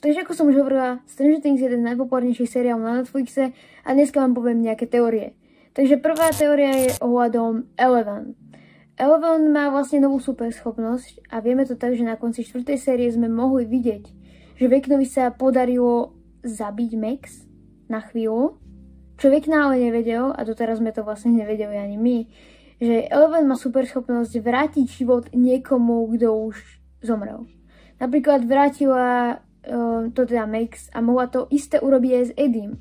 Takže ako som už hovorila, Stranger Things je jeden z najpopulárnejších seriálov na Netflixe a dneska vám poviem nejaké teórie. Takže prvá teória je ohľadom Eleven. Eleven má vlastne novú superschopnosť a vieme to tak, že na konci 4. série sme mohli vidieť, že Vecnovi sa podarilo zabiť Max na chvíľu, čo Vecna ale nevedel a doteraz sme to vlastne nevedeli ani my, že Eleven má superschopnosť vrátiť život niekomu, kto už zomrel. Napríklad vrátila to teda Max a mohla to isté urobiť aj s Eddym.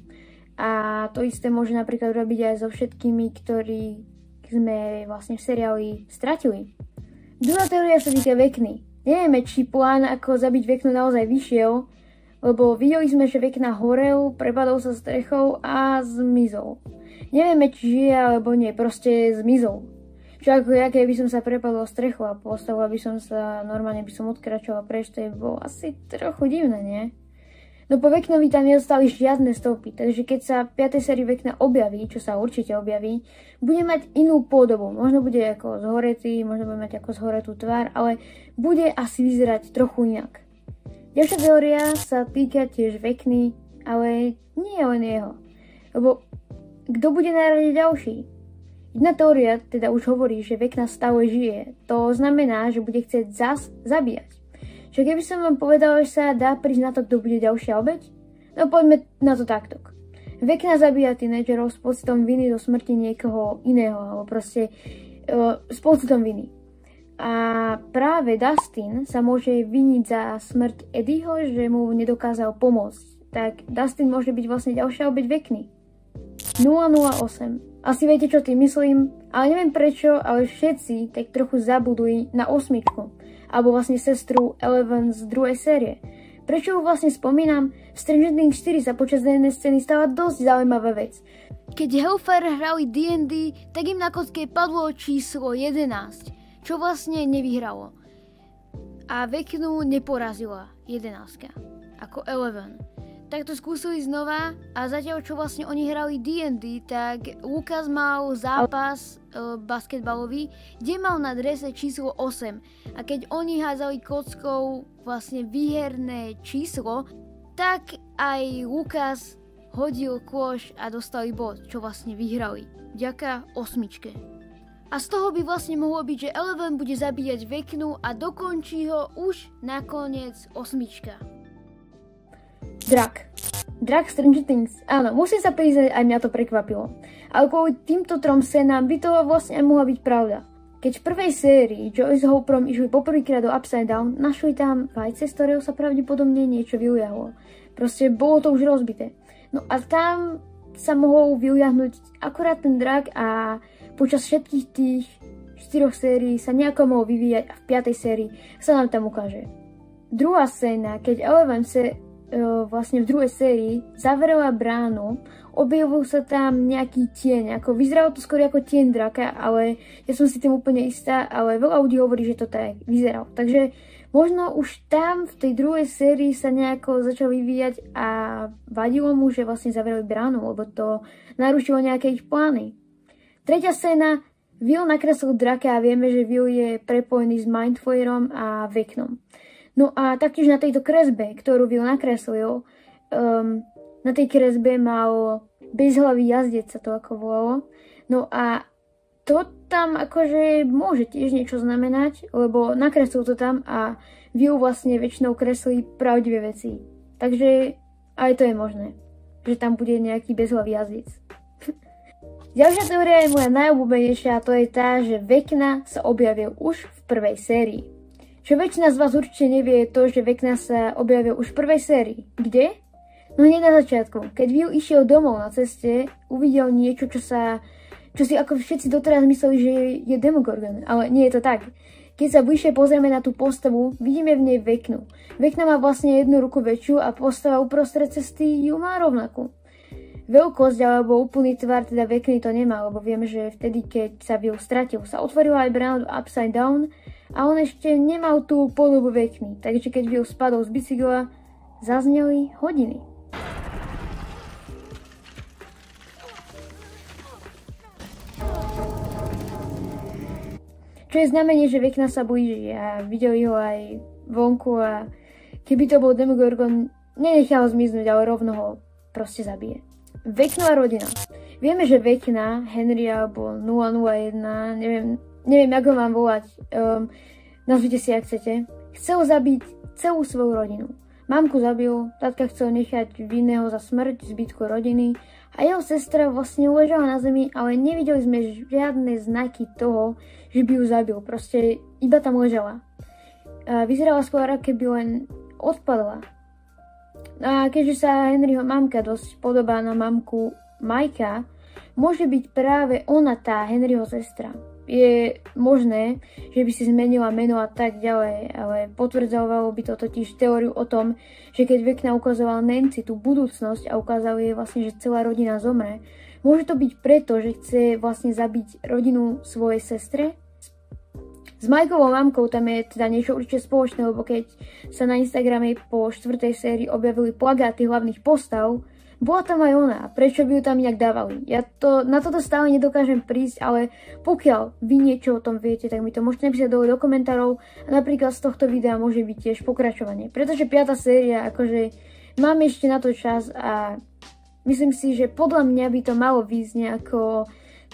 A to isté môže napríklad robiť aj so všetkými, ktorí sme vlastne v seriáli stratili. Druhá teória sa týka Vecny. Nevieme, či plán ako zabiť Vecnu naozaj vyšiel, lebo videli sme, že Vecna horel, prepadol sa strechou a zmizol. Nevieme, či žije alebo nie, proste zmizol. Čo ako ja, keby som sa prepadol strechou a postavila by som sa, normálne by som odkračovala preč, to by bolo asi trochu divné, nie? No po Vecnovi tam nedostali žiadne stopy, takže keď sa v 5. sérii Vecna objaví, čo sa určite objaví, bude mať inú podobu. Možno bude ako zhoretý, možno bude mať ako zhoretú tvár, ale bude asi vyzerať trochu inak. Ďalšia teória sa týka tiež Vecny, ale nie len jeho. Lebo kto bude na rade ďalší? Jedna teória teda už hovorí, že Vecna stále žije. To znamená, že bude chcieť zas zabíjať. Čo keby som vám povedala, že sa dá prísť na to, kto bude ďalšia obeť? No poďme na to takto. Vecna zabíja tínedžerov s pocitom viny do smrti niekoho iného, alebo proste s pocitom viny. A práve Dustin sa môže viniť za smrť Eddieho, že mu nedokázal pomôcť. Tak Dustin môže byť vlastne ďalšia obeť Vecny. 008. Asi viete, čo tým myslím, ale neviem prečo, ale všetci tak trochu zabudli na 8. Alebo vlastne sestru Eleven z 2. série. Prečo ju vlastne spomínam? V Stranger Things 4 sa počas jednej scény stala dosť zaujímavá vec. Keď Hellfire hrali D&D, tak im na kocke padlo číslo 11, čo vlastne nevyhralo. A Vecnu neporazila 11, ako Eleven. Tak to skúsili znova a zatiaľ, čo vlastne oni hrali D&D, tak Lucas mal zápas basketbalový, kde mal na drese číslo 8. A keď oni hádzali kockou vlastne výherné číslo, tak aj Lucas hodil kôš a dostali bod, čo vlastne vyhrali. Vďaka 8. A z toho by vlastne mohlo byť, že Eleven bude zabíjať Vecnu a dokončí ho už nakoniec 8. Drak Stranger Things. Áno, musím sa priznať, aj mňa to prekvapilo. Ale kvôli týmto 3 scénám by to vlastne aj mohla byť pravda. Keď v prvej sérii Joey s Hoprom išli poprvýkrát do Upside Down, našli tam vajce, z ktorého sa pravdepodobne niečo vyliahlo. Proste bolo to už rozbité. No a tam sa mohol vyliahnuť akorát ten drak a počas všetkých tých 4 sérií sa nejako mohol vyvíjať a v 5. sérii sa nám tam ukáže. Druhá scéna, keď Eleven sa vlastne v 2. sérii zavrela bránu, objavil sa tam nejaký tieň, ako vyzeralo to skôr ako tieň draka, ale ja som si tým úplne istá, ale veľa ľudí hovorí, že to tak vyzeralo. Takže možno už tam v tej 2. sérii sa nejako začal vyvíjať a vadilo mu, že vlastne zavreli bránu, lebo to narušilo nejaké ich plány. Tretia scéna, Will nakreslil draka a vieme, že Will je prepojený s Mindflayerom a Vecnom. No a taktiež na tejto kresbe, ktorú Will nakreslil, na tej kresbe mal bezhlavý jazdec, sa to ako volalo. No a to tam akože môže tiež niečo znamenať, lebo nakreslil to tam a Will vlastne väčšinou kreslí pravdivé veci. Takže aj to je možné, že tam bude nejaký bezhlavý jazdec. Ďalšia teória je moja najobľúbenejšia a to je tá, že Vecna sa objavil už v 1. sérii. Čo väčšina z vás určite nevie je to, že Vecna sa objavil už v 1. sérii. Kde? No hneď na začiatku. Keď Will išiel domov na ceste, uvidel niečo, čo si ako všetci doteraz mysleli, že je Demogorgon, ale nie je to tak. Keď sa bližšie pozrieme na tú postavu, vidíme v nej Vecnu. Vecna má vlastne jednu ruku väčšiu a postava uprostred cesty ju má rovnakú. Veľkosť alebo úplný tvar teda Vecny to nemá, lebo vieme, že vtedy, keď sa Will stratil, sa otvorila aj brána do Upside Down a on ešte nemal tú podobu Vecny, takže keď Will spadol z bicykla, zazneli hodiny. Čo je znamenie, že Vecna sa blíži a videli ho aj vonku a keby to bol Demogorgon, nenechá ho zmiznúť, ale rovno ho proste zabije. Vecnová rodina. Vieme, že Vecna, Henry alebo 001, neviem, ako ho mám volať, nazvite si, ak chcete, chcel zabiť celú svoju rodinu. Mamku zabil, tatka chcel nechať vinného za smrť zbytku rodiny a jeho sestra vlastne ležala na zemi, ale nevideli sme žiadne znaky toho, že by ju zabil. Proste iba tam ležala. A vyzerala skôr, keby len odpadla. A keďže sa Henryho mamka dosť podobá na mamku Mikea, môže byť práve ona tá Henryho sestra. Je možné, že by si zmenila meno a tak ďalej, ale potvrdzovalo by to totiž teóriu o tom, že keď Vecna ukazoval Nancy tú budúcnosť a ukázal jej vlastne, že celá rodina zomre, môže to byť preto, že chce vlastne zabiť rodinu svojej sestre. S Mikeovou mamkou tam je teda niečo určite spoločné, lebo keď sa na Instagrame po 4. sérii objavili plagáty hlavných postav, bola tam aj ona. Prečo by ju tam nejak dávali? Na toto stále nedokážem prísť, ale pokiaľ vy niečo o tom viete, tak mi to môžete napísať dole do komentárov a napríklad z tohto videa môže byť tiež pokračovanie. Pretože 5. séria, akože máme ešte na to čas a myslím si, že podľa mňa by to malo výjsť nejako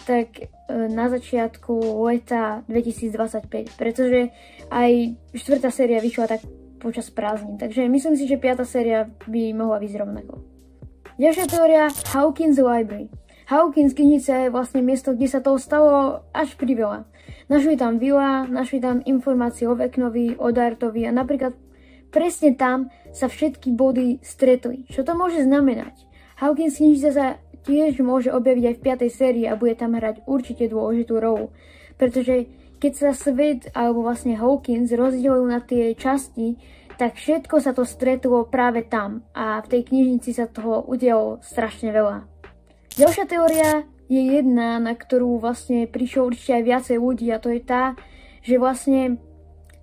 tak na začiatku leta 2025, pretože aj 4. séria vyšla tak počas prázdnin, takže myslím si, že 5. séria by mohla výjsť rovnako. Ďalšia teória, Hawkins Library. Hawkins knižnica je vlastne miesto, kde sa toho stalo až priveľa. Našli tam vila, našli tam informácie o Vecnovi, o Dartovi a napríklad presne tam sa všetky body stretli. Čo to môže znamenať? Hawkins knižnica sa tiež môže objaviť aj v 5. sérii a bude tam hrať určite dôležitú rolu. Pretože keď sa svet, alebo vlastne Hawkins rozdelujú na tie časti, tak všetko sa to stretlo práve tam a v tej knižnici sa toho udialo strašne veľa. Ďalšia teória je jedna, na ktorú vlastne prišlo určite aj viacej ľudí a to je tá, že vlastne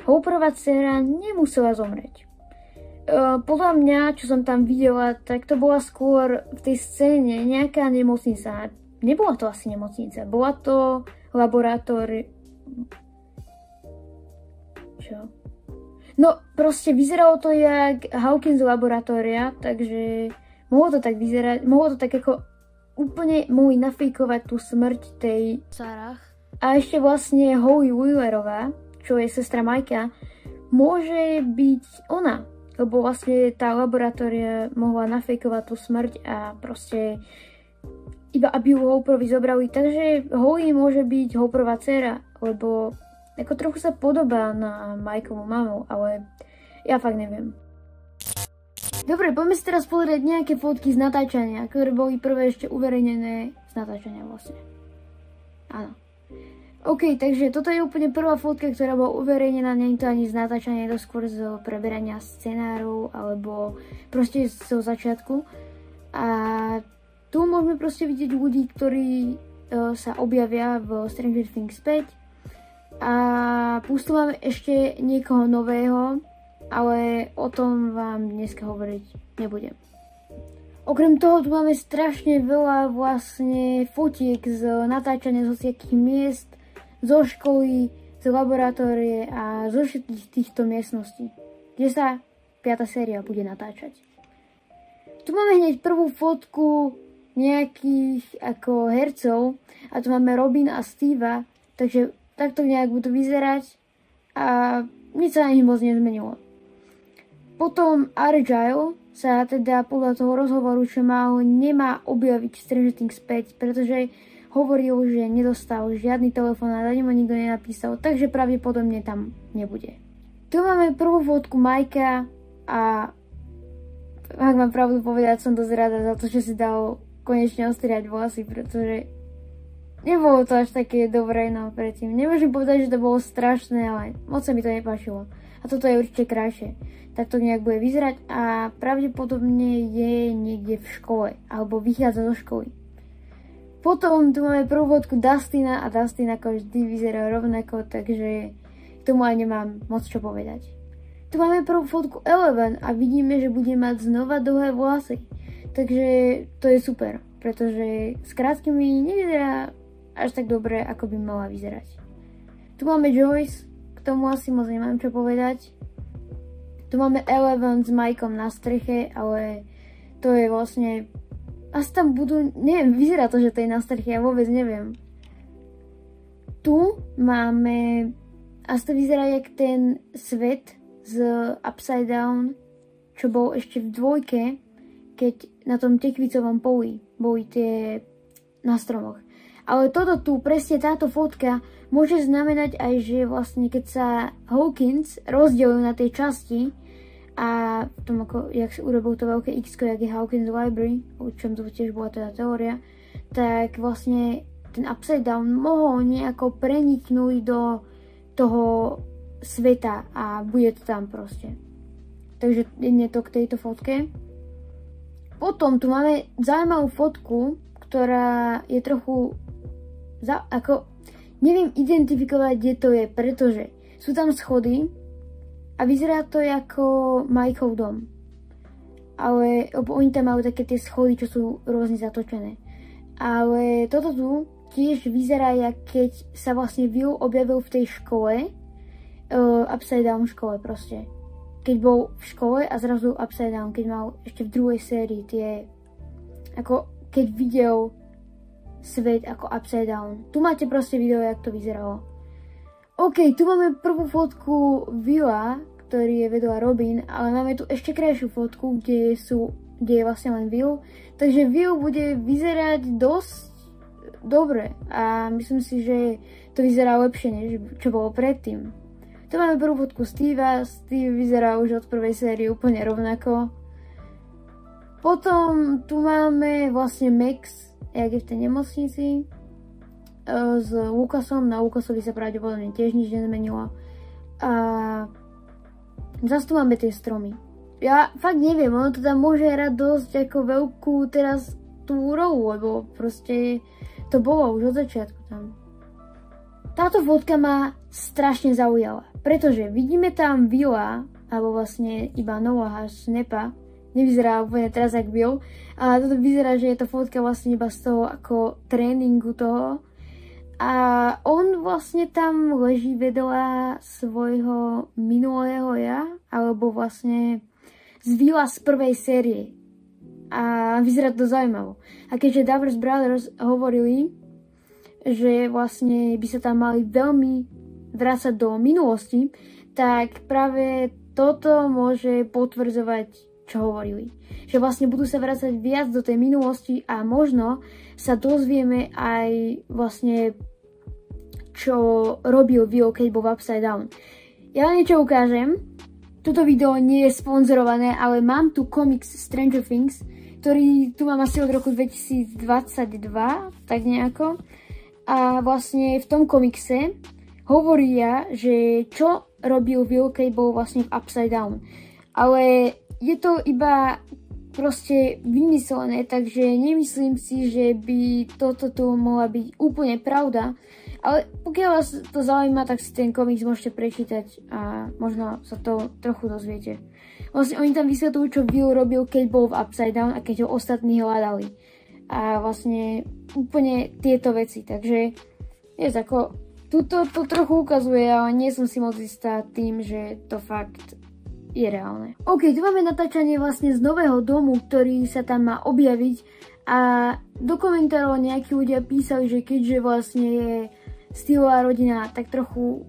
Hooperová dcéra nemusela zomrieť. Podľa mňa, čo som tam videla, tak to bola skôr v tej scéne nejaká nemocnica. Nebola to asi nemocnica, bola to laboratórium. Čo? No, proste vyzeralo to jak Hawkins laboratória, takže mohlo to tak vyzerať, mohlo to tak ako úplne mohli nafejkovať tú smrť tej Sarah. A ešte vlastne Holly Wheelerová, čo je sestra Mikea, môže byť ona, lebo vlastne tá laboratória mohla nafejkovať tú smrť a proste iba aby ju Hooperovi zobrali, takže Holly môže byť Hooperová dcéra, lebo ako trochu sa podobá na Mikeovú mamu, ale ja fakt neviem. Dobre, poďme si teraz pozrieť nejaké fotky z natáčania, ktoré boli prvé ešte uverejnené z natáčania vlastne. Áno. OK, takže toto je úplne prvá fotka, ktorá bola uverejnená, nie je to ani z natáčania, je to skôr z preberania scenárov, alebo proste zo začiatku. A tu môžeme proste vidieť ľudí, ktorí sa objavia v Stranger Things 5. A plus tu máme ešte niekoho nového, ale o tom vám dneska hovoriť nebudem. Okrem toho tu máme strašne veľa vlastne fotiek z natáčania z hociakých miest, zo školy, z laboratórie a zo všetkých týchto miestností, kde sa 5. séria bude natáčať. Tu máme hneď prvú fotku nejakých ako hercov a tu máme Robin a Steva, takže takto nejak budú vyzerať a nič sa na nich moc nezmenilo. Potom Argyle sa teda podľa toho rozhovoru, čo mal, nemá objaviť Stranger Things 5, pretože hovoril, že nedostal žiadny telefón a ani mu nikto nenapísal, takže pravdepodobne tam nebude. Tu máme prvú fotku Mikea a ak mám pravdu povedať, som dosť rada za to, že si dal konečne ostriať vlasy, pretože nebolo to až také dobré, no predtým. Nemôžem povedať, že to bolo strašné, ale moc sa mi to nepáčilo. A toto je určite krajšie. Tak to nejak bude vyzerať a pravdepodobne je niekde v škole, alebo vychádza zo školy. Potom tu máme prvú fotku Dustina a Dustin ako vždy vyzerá rovnako, takže k tomu aj nemám moc čo povedať. Tu máme prvú fotku Eleven a vidíme, že bude mať znova dlhé vlasy. Takže to je super, pretože s krátkými nevyzerá až tak dobre, ako by mala vyzerať. Tu máme Joyce, k tomu asi moc nemám čo povedať. Tu Tu máme Eleven s Mikeom na streche, ale to je vlastne... Asi tam budú... Neviem, vyzerá to, že to je na streche, ja vôbec neviem. Tu máme... Asi to vyzerá jak ten svet z Upside Down, čo bol ešte v 2, keď na tom tekvicovom poli boli tie na stromoch. Ale toto tu, presne táto fotka, môže znamenať aj, že vlastne keď sa Hawkins rozdelujú na tie časti a v tom ako, jak si urobil to veľké X, jak je Hawkins Library, o čom to tiež bola teda teória, tak vlastne ten Upside Down mohol nejako preniknúť do toho sveta a bude to tam proste. Takže jedne to k tejto fotke. Potom tu máme zaujímavú fotku, ktorá je trochu ako neviem identifikovať, kde to je, pretože sú tam schody a vyzerá to ako Mikeov dom. Ale oni tam majú také tie schody, čo sú rôzne zatočené. Ale toto tu tiež vyzerá, jak keď sa vlastne Will objavil v tej škole, Upside Down škole proste. Keď bol v škole a zrazu Upside Down, keď mal ešte v 2. sérii tie, ako keď videl svet ako Upside Down. Tu máte proste video, jak to vyzeralo. OK, tu máme prvú fotku Willa, ktorý je vedľa Robin, ale máme tu ešte krajšiu fotku, kde je vlastne len Will. Takže Will bude vyzerať dosť dobre a myslím si, že to vyzerá lepšie, než čo bolo predtým. Tu máme prvú fotku Steva. Steve vyzerá už od prvej série úplne rovnako. Potom tu máme vlastne Max, jak je v tej nemocnici s Lucasom. Na Lucasovi sa pravdepodobne tiež nič nezmenilo. A zase tu máme tie stromy. Ja fakt neviem, ono to tam môže hrať dosť ako veľkú teraz tú rolu, lebo proste to bolo už od začiatku tam. Táto fotka ma strašne zaujala, pretože vidíme tam Willa, alebo vlastne iba Noaha Snappa. Nevyzerá úplne teraz jak Will, ale toto vyzerá, že je to fotka vlastne iba z toho ako tréningu toho. A on vlastne tam leží vedľa svojho minulého ja, alebo vlastne z Willa z prvej série. A vyzerá to zaujímavo. A keďže Davers Brothers hovorili, že vlastne by sa tam mali veľmi vrácať do minulosti, tak práve toto môže potvrdzovať, čo hovorili. Že vlastne budú sa vrácať viac do tej minulosti a možno sa dozvieme aj vlastne, čo robil Will, keď bol v Upside Down. Ja vám niečo ukážem. Toto video nie je sponzorované, ale mám tu komiks Stranger Things, ktorý tu mám asi od roku 2022, tak nejako. A vlastne v tom komikse hovoria, že čo robil Will, keď bol vlastne v Upside Down. Ale je to iba proste vymyslené, takže nemyslím si, že by toto tu mohla byť úplne pravda. Ale pokiaľ vás to zaujíma, tak si ten komiks môžete prečítať a možno sa to trochu dozviete. Vlastne oni tam vysvetľujú, čo Will robil, keď bol v Upside Down a keď ho ostatní hľadali. A vlastne úplne tieto veci, takže ako, tuto to trochu ukazuje, ale nie som si moc istá tým, že to fakt je reálne. OK, tu máme natáčanie vlastne z nového domu, ktorý sa tam má objaviť a do komentárov nejakí ľudia písali, že keďže vlastne je Steveová rodina tak trochu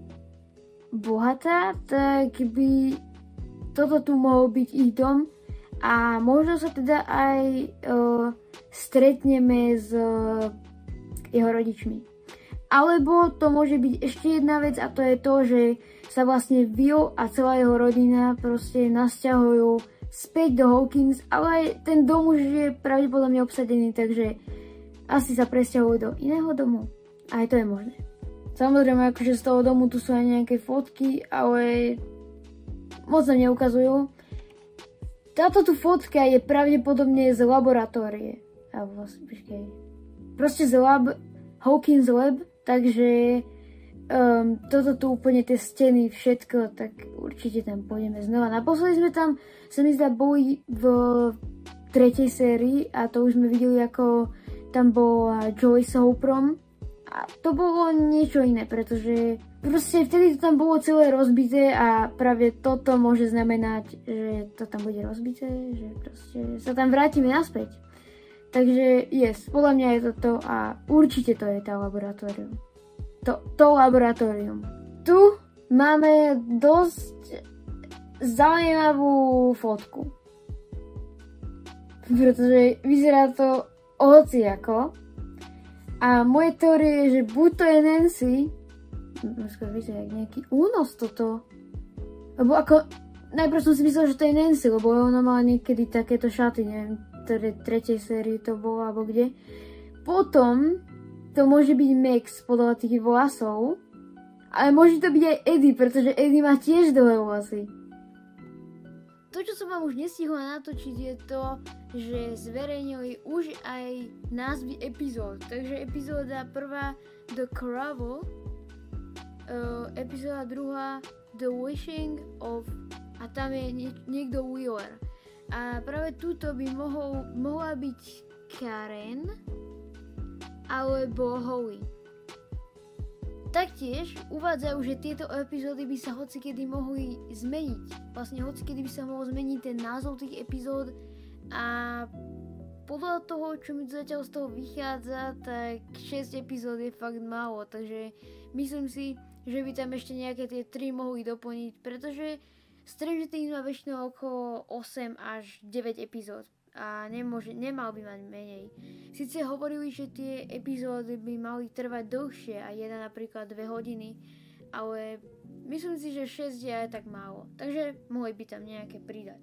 bohatá, tak by toto tu mohol byť ich dom a možno sa teda aj stretneme s jeho rodičmi. Alebo to môže byť ešte jedna vec a to je to, že sa vlastne Will a celá jeho rodina proste nasťahujú späť do Hawkins, ale aj ten dom už je pravdepodobne obsadený, takže asi sa presťahujú do iného domu. Aj to je možné. Samozrejme, akože z toho domu tu sú aj nejaké fotky, ale moc sa neukazujú. Táto tu fotka je pravdepodobne z laboratórie. Alebo počkej. Proste z Hawkins Lab, takže toto tu úplne tie steny, všetko, tak určite tam pôjdeme znova. Naposledy sme tam, sa mi zdá, boli v 3. sérii a to už sme videli, ako tam bol Joey s Hoprom. A to bolo niečo iné, pretože proste vtedy to tam bolo celé rozbité a práve toto môže znamenať, že to tam bude rozbité, že proste sa tam vrátime naspäť. Takže yes, podľa mňa je to to a určite to je tá laboratórium. To laboratórium. Tu máme dosť zaujímavú fotku. Pretože vyzerá to hociako. A moje teórie je, že buď to je Nancy, skôr vyzerá jak nejaký únos toto. Lebo ako, najprv som si myslel, že to je Nancy, lebo ona mala niekedy takéto šaty, neviem, v tretej sérii to bolo, alebo kde. Potom to môže byť Max podľa tých vlasov, ale môže to byť aj Eddie, pretože Eddie má tiež dlhé vlasy. To, čo som vám už nestihla natočiť, je to, že zverejnili už aj názvy epizód. Takže epizóda prvá The Cravel, epizóda druhá The Wishing of, a tam je niekto Wheeler. A práve túto by mohla byť Karen alebo Howie. Taktiež uvádzajú, že tieto epizódy by sa hocikedy mohli zmeniť. Vlastne hocikedy by sa mohol zmeniť ten názov tých epizód a podľa toho, čo mi zatiaľ z toho vychádza, tak 6 epizód je fakt málo, takže myslím si, že by tam ešte nejaké tie 3 mohli doplniť, pretože Stranger Things má väčšinou okolo 8 až 9 epizód a nemal by mať menej. Sice hovorili, že tie epizódy by mali trvať dlhšie a jedna napríklad 2 hodiny, ale myslím si, že 6 je aj tak málo, takže mohli by tam nejaké pridať.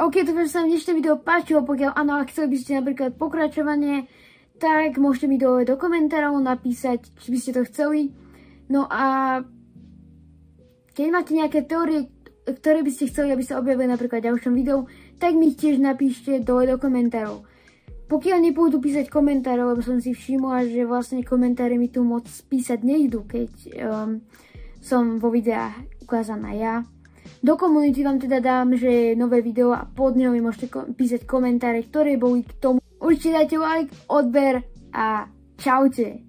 OK, to sa vám dnešné video páčilo, pokiaľ áno, ak chceli by ste napríklad pokračovanie, tak môžete mi dole do komentárov napísať, či by ste to chceli. No a keď máte nejaké teórie, ktoré by ste chceli, aby sa objavili napríklad v ďalšom videu, tak mi ich tiež napíšte dole do komentárov. Pokiaľ nepôjdu písať komentáre, lebo som si všimla, že vlastne komentáre mi tu moc písať nejdú, keď som vo videách ukázaná ja. Do komunity vám teda dám, že je nové video a pod neho mi môžete písať komentáre, ktoré boli k tomu. Určite dajte like, odber a čaute.